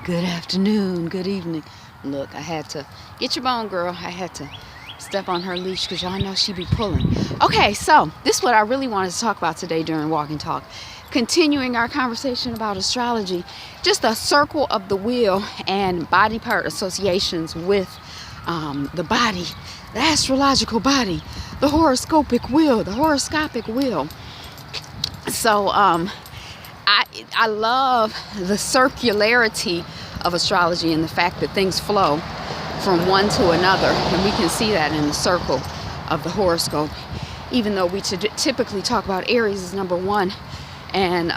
Good afternoon, good evening. Look, I had to get your bone, girl. I had to step on her leash because y'all know she be pulling. Okay, so this is what I really wanted to talk about today during Walk and Talk. Continuing our conversation about astrology, just a circle of the wheel and body part associations with the body, the astrological body, the horoscopic wheel, So I love the circularity of astrology and the fact that things flow from one to another, and we can see that in the circle of the horoscope. Even though we typically talk about Aries as number 1 and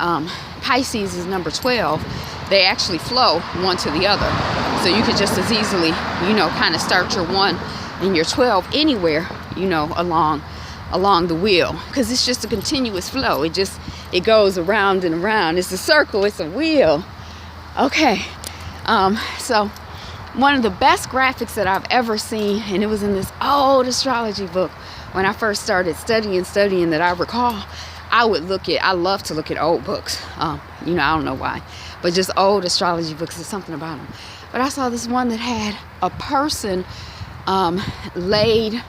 Pisces is number 12, they actually flow one to the other. So you could just as easily, kind of start your 1 and your 12 anywhere, along the wheel, because it's just a continuous flow. It goes around and around. It's a circle, it's a wheel. Okay, so one of the best graphics that I've ever seen, and it was in this old astrology book when I first started studying that I recall. I love to look at old books. I don't know why, but just old astrology books, there's something about them. But I saw this one that had a person laid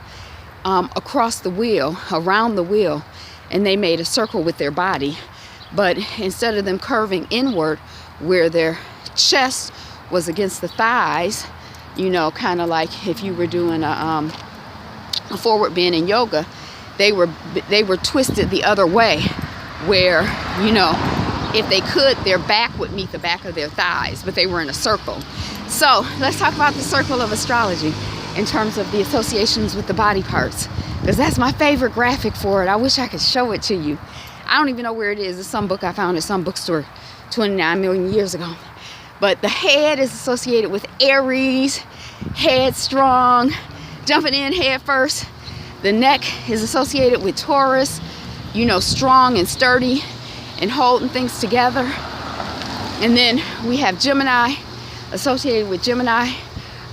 across the wheel, around the wheel, and they made a circle with their body. But instead of them curving inward where their chest was against the thighs, kind of like if you were doing a forward bend in yoga, they were twisted the other way where, if they could, their back would meet the back of their thighs, but they were in a circle. So let's talk about the circle of astrology in terms of the associations with the body parts, because that's my favorite graphic for it. I wish I could show it to you. I don't even know where it is. It's some book I found at some bookstore 29 million years ago. But the head is associated with Aries, headstrong, jumping in head first. The neck is associated with Taurus, strong and sturdy and holding things together. And then we have Gemini. Associated with Gemini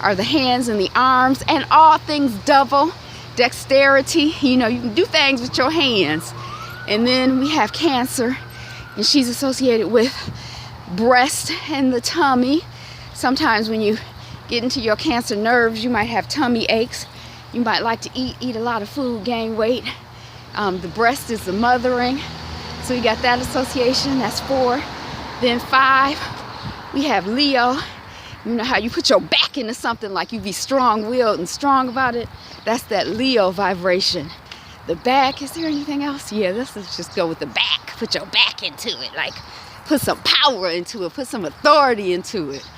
are the hands and the arms and all things double. Dexterity, you can do things with your hands. And then we have Cancer, and she's associated with breast and the tummy. Sometimes when you get into your Cancer nerves, you might have tummy aches. You might like to eat a lot of food, gain weight. The breast is the mothering, so you got that association. That's 4. Then 5, we have Leo. You know how you put your back into something, like you be strong-willed and strong about it? That's that Leo vibration. The back, is there anything else? Yeah, let's just go with the back. Put your back into it, like put some power into it, put some authority into it.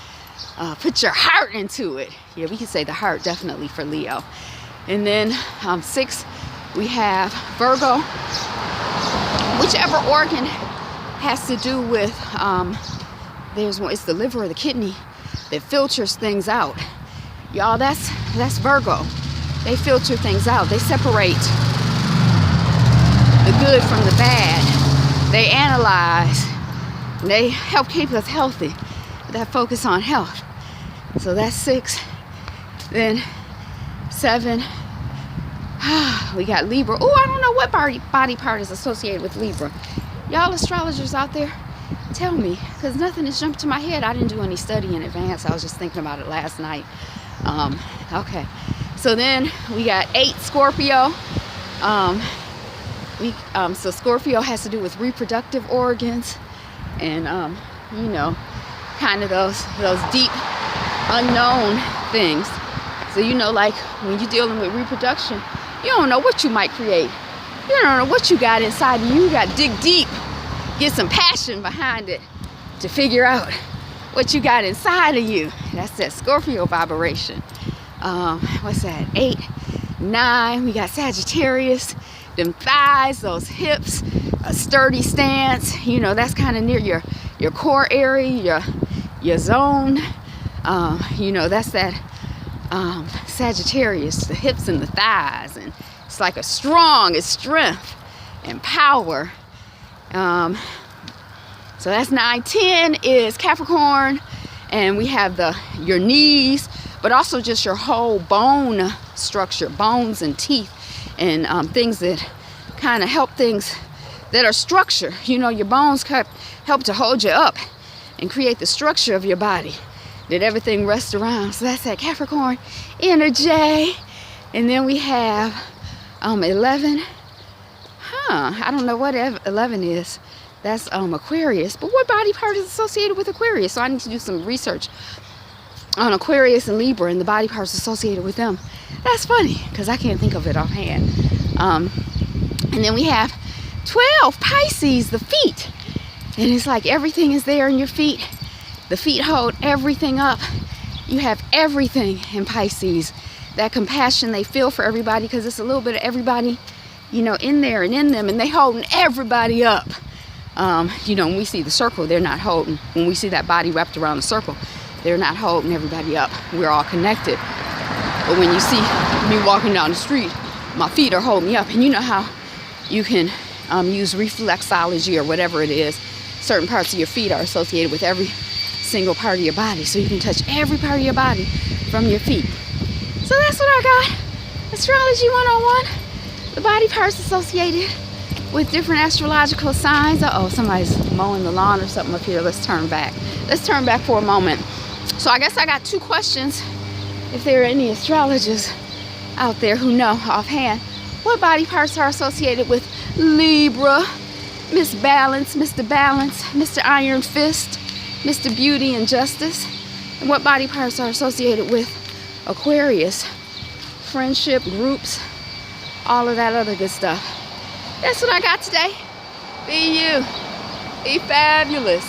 Put your heart into it. Yeah, we can say the heart definitely for Leo. And then 6, we have Virgo. Whichever organ has to do with, there's one, it's the liver or the kidney that filters things out. Y'all, that's Virgo. They filter things out. They separate the good from the bad. They analyze. And they help keep us healthy. That focus on health. So that's 6. Then 7. We got Libra. Oh, I don't know what body part is associated with Libra. Y'all astrologers out there, tell me, because nothing has jumped to my head. I didn't do any study in advance. I was just thinking about it last night. Okay. So then we got 8, Scorpio. So Scorpio has to do with reproductive organs and, kind of those deep, unknown things. So, like when you're dealing with reproduction, you don't know what you might create. You don't know what you got inside of you. You got to dig deep, get some passion behind it to figure out what you got inside of you. That's that Scorpio vibration. What's that? 8, 9, we got Sagittarius. Them thighs, those hips, a sturdy stance. That's kind of near your core area, your zone. That's that Sagittarius, the hips and the thighs, and it's like it's strength and power. So that's 9. 10 is Capricorn, and we have your knees, but also just your whole bone structure, bones and teeth, and things that kind of help things that are structure. Your bones help to hold you up and create the structure of your body. that everything rests around. So that's that Capricorn energy. And then we have 11. I don't know what 11 is. That's Aquarius. But what body part is associated with Aquarius? So I need to do some research on Aquarius and Libra and the body parts associated with them. That's funny because I can't think of it offhand. And then we have 12, Pisces, the feet. And it's like everything is there in your feet. The feet hold everything up. You have everything in Pisces. That compassion they feel for everybody, because it's a little bit of everybody, you know, in there and in them, and they holding everybody up. You know, when we see the circle, they're not holding. When we see that body wrapped around the circle, they're not holding everybody up. We're all connected. But when you see me walking down the street, my feet are holding me up. And you know how you can use reflexology or whatever it is. Certain parts of your feet are associated with every single part of your body. So you can touch every part of your body from your feet. So that's what I got. Astrology 101. The body parts associated with different astrological signs. Uh-oh, somebody's mowing the lawn or something up here. Let's turn back. Let's turn back for a moment. So I guess I got 2 questions. If there are any astrologers out there who know offhand, what body parts are associated with Libra, Miss Balance, Mr. Balance, Mr. Iron Fist, Mr. Beauty and Justice? And what body parts are associated with Aquarius, friendship, groups, all of that other good stuff? That's what I got today. Be you. Be fabulous.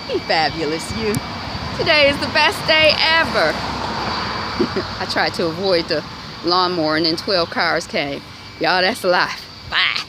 Be fabulous, you. Today is the best day ever. I tried to avoid the lawnmower and then 12 cars came. Y'all, that's life. Bye.